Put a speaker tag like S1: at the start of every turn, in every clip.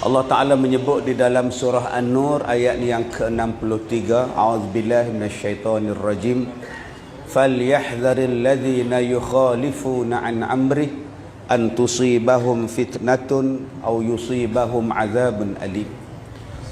S1: Allah Ta'ala menyebut di dalam surah An-Nur ayat yang ke-63, A'udzubillahi minasyaitonirrajim, "Falyahdharil ladzina yukhalifuna an amri an tusibahum fitnatun aw yusibahum azabun alim."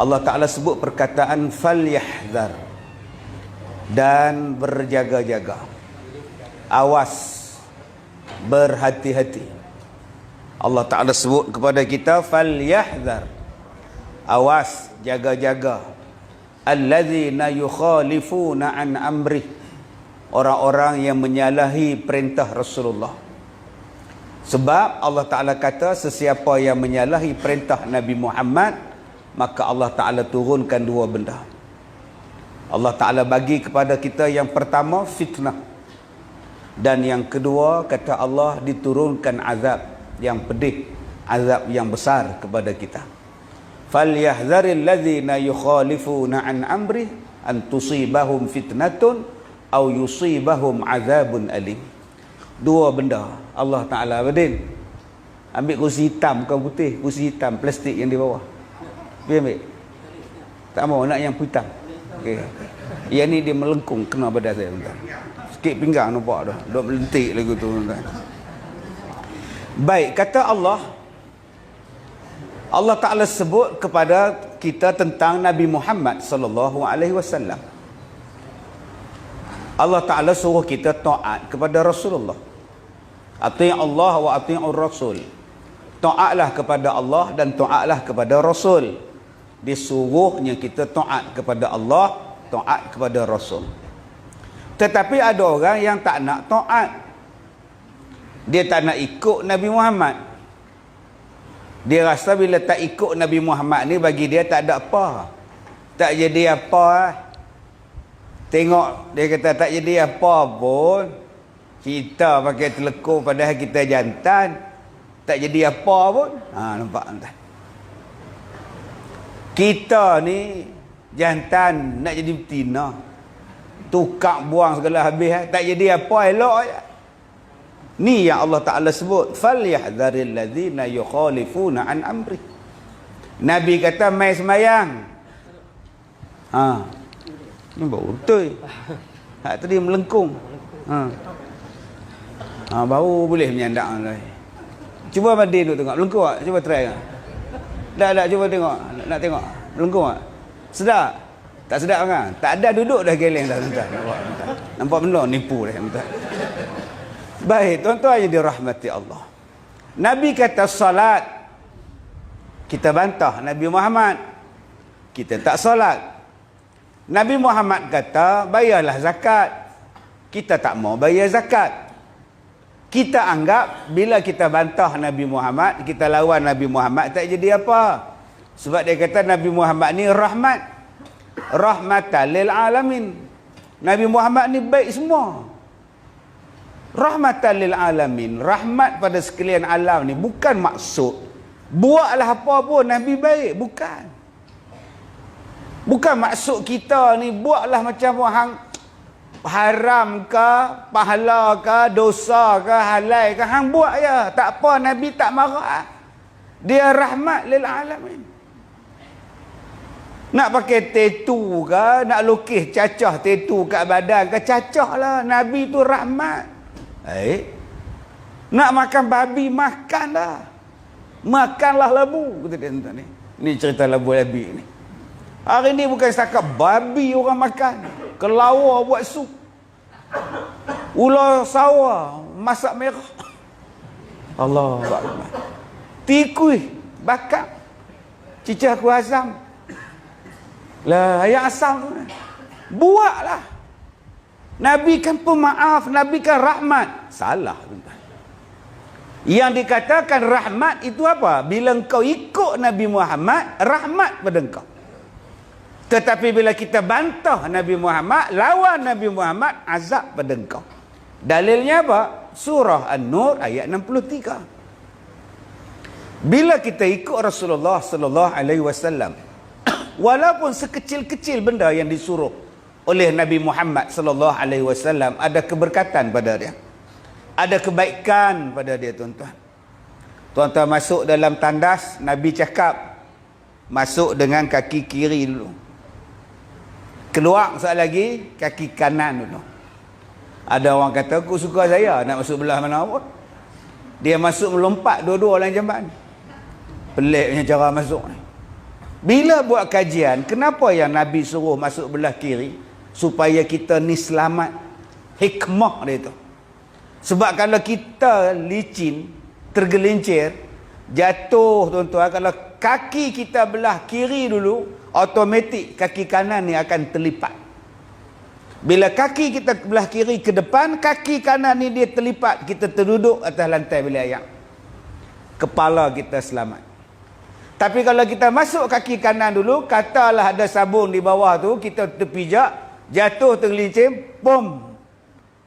S1: Allah Ta'ala sebut perkataan falyahdhar, dan berjaga-jaga, awas, berhati-hati. Allah Ta'ala sebut kepada kita falyahdhar, awas, jaga-jaga, allazina yukhalifuna an amri, orang-orang yang menyalahi perintah Rasulullah. Sebab Allah Ta'ala kata sesiapa yang menyalahi perintah Nabi Muhammad, maka Allah Ta'ala turunkan dua benda. Allah Ta'ala bagi kepada kita yang pertama fitnah, dan yang kedua kata Allah diturunkan azab yang pedih, azab yang besar kepada kita. Falyahdharil ladzina yukhalifuna an amri an tusibahum fitnatun aw yusibahum azabun alim. Dua benda Allah Ta'ala badin. Ambil kursi hitam bukan putih, kursi hitam plastik yang di bawah. Pergi ambil. Tak mau nak yang hitam. Okey. Yang ni dia melengkung kena badan saya tuan. Sikit pinggang nampak dah. Duk melentik lagu tu tuan. Baik, kata Allah Ta'ala sebut kepada kita tentang Nabi Muhammad sallallahu alaihi wasallam. Allah Ta'ala suruh kita taat kepada Rasulullah. Ati' Allah wa ati'ur Rasul. Taatlah kepada Allah dan taatlah kepada Rasul. Disuruhnya kita taat kepada Allah, taat kepada Rasul. Tetapi ada orang yang tak nak taat. Dia tak nak ikut Nabi Muhammad. Dia rasa bila tak ikut Nabi Muhammad ni, bagi dia tak ada apa, tak jadi apa. Tengok, dia kata tak jadi apa pun, kita pakai telekung padahal kita jantan, tak jadi apa pun. Nampak entah. Kita ni jantan nak jadi betina, tukar buang segala habis, tak jadi apa, elok je. Ni yang Allah Ta'ala sebut, falyahdharil ladzina yukhalifuna an amri. Nabi kata mai semayang. Ni baru betul. Hak tadi melengkung. Baru boleh menyandak lagi. Cuba Madin tu tengok, melengkung tak? Cuba try kan. Tak, cuba tengok. Nak tengok. Melengkung tak? Sedap? Tak sedap kan? Tak ada, duduk dah geleng dah. Nampak benda nipu dah. Baik, tuan-tuan yang dirahmati Allah. Nabi kata salat, kita bantah Nabi Muhammad, kita tak salat. Nabi Muhammad kata bayarlah zakat, kita tak mau bayar zakat. Kita anggap bila kita bantah Nabi Muhammad, kita lawan Nabi Muhammad, tak jadi apa. Sebab dia kata Nabi Muhammad ni rahmat, rahmatan lil alamin. Nabi Muhammad ni baik semua, rahmatan lil alamin, rahmat pada sekalian alam ni. Bukan maksud buatlah apa pun Nabi baik, bukan maksud kita ni buatlah macam hang haram ke, pahala ke, dosa ke, halal ke, hang buat ya, tak apa, Nabi tak marah. Dia rahmat lil alamin. Nak pakai tattoo ke, nak lukis cacah tattoo kat badan ke, cacah lah. Nabi tu rahmat. Nak makan babi, makan dah. Makanlah lembu, kata dia ni. Ni cerita lembu babi ni. Hari ni bukan setakat babi orang makan, kelawar buat sup, ular sawah masak merah, Allah Akbar, tikui bakar, cicak kuah asam lah, ayam asam. Buatlah. Nabi kan pemaaf, Nabi kan rahmat. Salah. Yang dikatakan rahmat itu apa? Bila engkau ikut Nabi Muhammad, rahmat pada engkau. Tetapi bila kita bantah Nabi Muhammad, lawan Nabi Muhammad, azab pada engkau. Dalilnya apa? Surah An-Nur ayat 63. Bila kita ikut Rasulullah sallallahu alaihi wasallam, walaupun sekecil-kecil benda yang disuruh oleh Nabi Muhammad sallallahu alaihi wasallam, ada keberkatan pada dia, ada kebaikan pada dia. Tuan-tuan masuk dalam tandas, Nabi cakap masuk dengan kaki kiri dulu. Keluar sekali lagi kaki kanan dulu. Ada orang kata, aku suka saya nak masuk belah mana pun. Dia masuk melompat dua-dua dalam jamban. Peliknya cara masuk ni. Bila buat kajian, kenapa yang Nabi suruh masuk belah kiri? Supaya kita ni selamat. Hikmah dia tu. Sebab kalau kita licin, tergelincir, jatuh tuan-tuan, kalau kaki kita belah kiri dulu, automatik kaki kanan ni akan terlipat. Bila kaki kita belah kiri ke depan, kaki kanan ni dia terlipat, kita terduduk atas lantai bilik air. Kepala kita selamat. Tapi kalau kita masuk kaki kanan dulu, katalah ada sabun di bawah tu, kita terpijak, jatuh tergelincir, pom,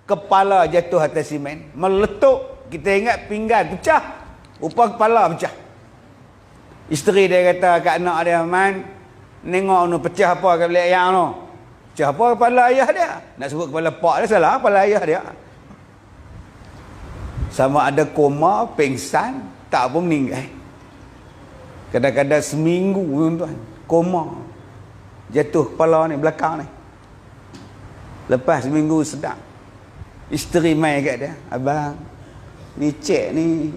S1: kepala jatuh atas simen, meletup. Kita ingat pinggan pecah, upah kepala pecah. Isteri dia kata kat anak dia, Man, nengok nu pecah apa kat bilik air tu. Pecah apa kepala ayah dia? Nak sebut kepala pak dia salah, kepala ayah dia. Sama ada koma, pingsan, tak pun meninggal. Kadang-kadang seminggu tuan-tuan, koma. Jatuh kepala ni, belakang ni. Lepas seminggu sedang. Isteri mai kat dia, abang, ni cek ni,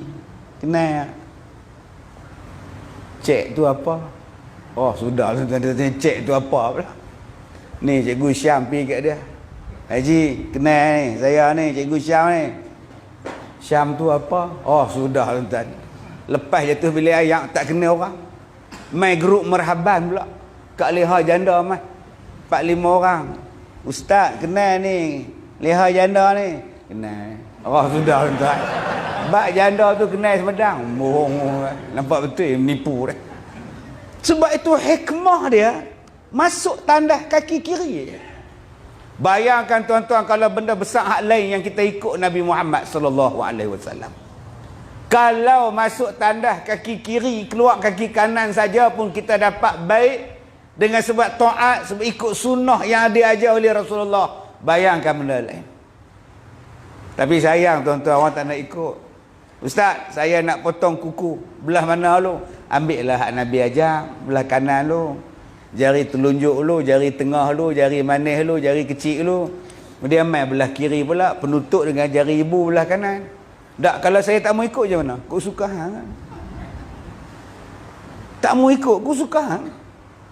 S1: kenal. Cek tu apa? Oh, sudah lah tuan-tuan, cek tu apa pula. Ni Cikgu Syam pergi kat dia. Haji, kenal ni, saya ni, Cikgu Syam ni. Syam tu apa? Oh, sudah tuan-tuan. Lepas jatuh bilik air, tak kenal orang. Mai grup merhaban pula. Kat leha janda mai. 4-5 orang. Ustaz, kenal ni. Leha janda ni. Kenal. Oh, sudah tuan-tuan. Bak janda tu kenal semedang. Bohong. Nampak betul menipu dah. Sebab itu hikmah dia masuk tandas kaki kiri. Bayangkan tuan-tuan kalau benda besar hak lain yang kita ikut Nabi Muhammad sallallahu alaihi wasallam. Kalau masuk tandas kaki kiri, keluar kaki kanan saja pun kita dapat baik dengan sebab taat, sebab ikut sunnah yang diajar oleh Rasulullah. Bayangkan benda lain. Tapi sayang tuan-tuan, orang tak nak ikut. Ustaz, saya nak potong kuku. Belah mana lu? Ambil lah hak Nabi ajar. Belah kanan lu. Jari telunjuk lu, jari tengah lu, jari manis lu, jari kecil lu. Kemudian mai belah kiri pula, penutup dengan jari ibu belah kanan. Tak, kalau saya tak mau ikut je mana? Kau suka hang. Tak mau ikut, kau suka hang.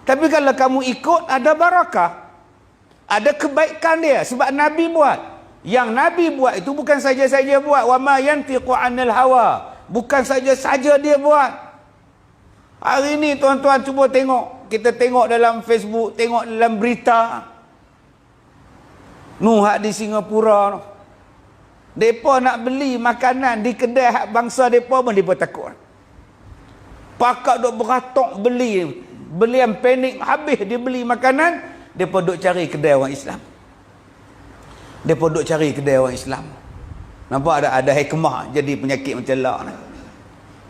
S1: Tapi kalau kamu ikut, ada barakah. Ada kebaikan dia. Sebab Nabi buat. Yang Nabi buat itu bukan saja-saja buat. Wa ma yantiqu 'anil hawa. Bukan saja-saja dia buat. Hari ni tuan-tuan cuba tengok. Kita tengok dalam Facebook, tengok dalam berita. Hak di Singapura. Depa nak beli makanan di kedai hak bangsa depa pun depa takut. Pakak duk beratok beli. Belian panik habis dia beli makanan, depa duk cari kedai orang Islam. Depa duk cari kedai orang Islam. Nampak ada hikmah jadi penyakit macam lah ni.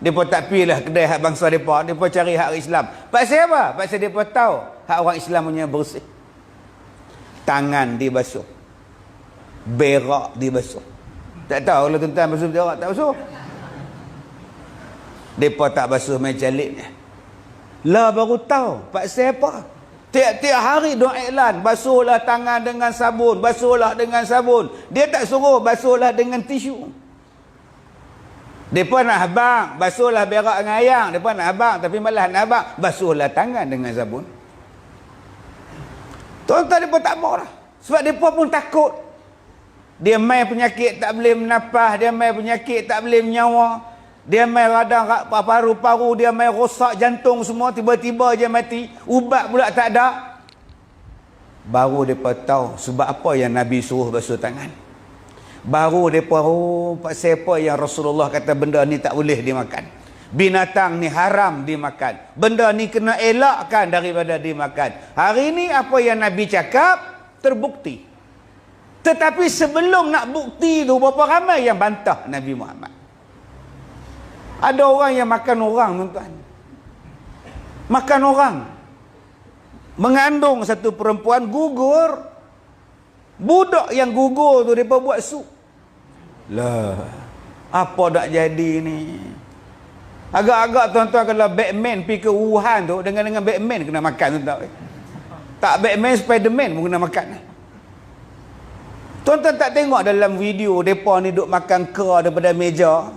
S1: Depa tak pilih kedai hak bangsa depa, depa cari hak Islam. Pasal apa? Pasal depa tahu hak orang Islam punya bersih. Tangan dibasuh. Berak dibasuh. Tak tahu kalau tuan-tuan basuh berak tak basuh. Depa tak basuh macam lipnya. Lah baru tahu pasal apa? Tiap-tiap hari doa iklan, basuhlah tangan dengan sabun, basuhlah dengan sabun. Dia tak suruh basuhlah dengan tisu. Depa nak habang, basuhlah berak dengan ayam. Depa nak habang, tapi malah nak habang, basuhlah tangan dengan sabun. Tuan-tuan depa tak mau lah. Sebab depa pun takut. Dia mai penyakit tak boleh menafas, dia mai penyakit tak boleh menyawa. Dia mai radang paru-paru, dia mai rosak jantung semua, tiba-tiba je mati. Ubat pula tak ada. Baru depa tahu sebab apa yang Nabi suruh basuh tangan. Baru depa pasal apa yang Rasulullah kata benda ni tak boleh dimakan. Binatang ni haram dimakan. Benda ni kena elakkan daripada dimakan. Hari ni apa yang Nabi cakap terbukti. Tetapi sebelum nak bukti tu, berapa ramai yang bantah Nabi Muhammad. Ada orang yang makan orang, tuan-tuan. Makan orang. Mengandung satu perempuan, gugur. Budak yang gugur tu, mereka buat sup. Lah, apa dak jadi ni? Agak-agak tuan-tuan kalau Batman pergi ke Wuhan tu, dengan Batman kena makan tuan-tuan. Tak Batman, Spiderman pun kena makan. Tuan-tuan tak tengok dalam video mereka ni duk makan kera daripada meja.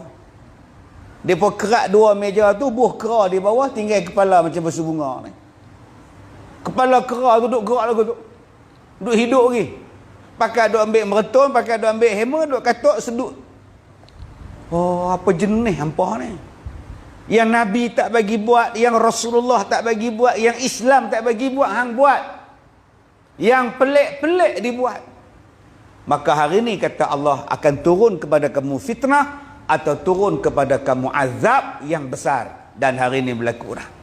S1: Mereka kerak dua meja tu, buh kera di bawah, tinggal kepala macam bersubunga ni. Kepala kera tu duk gerak lagu tu. Duk hidup lagi. Pakai duk ambil mereton, pakai duk ambil hammer, duk katuk, sedut. Oh, apa jenis hampa ni? Yang Nabi tak bagi buat, yang Rasulullah tak bagi buat, yang Islam tak bagi buat, hang buat. Yang pelik-pelik dibuat. Maka hari ni kata Allah akan turun kepada kamu fitnah atau turun kepada kamu azab yang besar. Dan hari ni berlaku dah.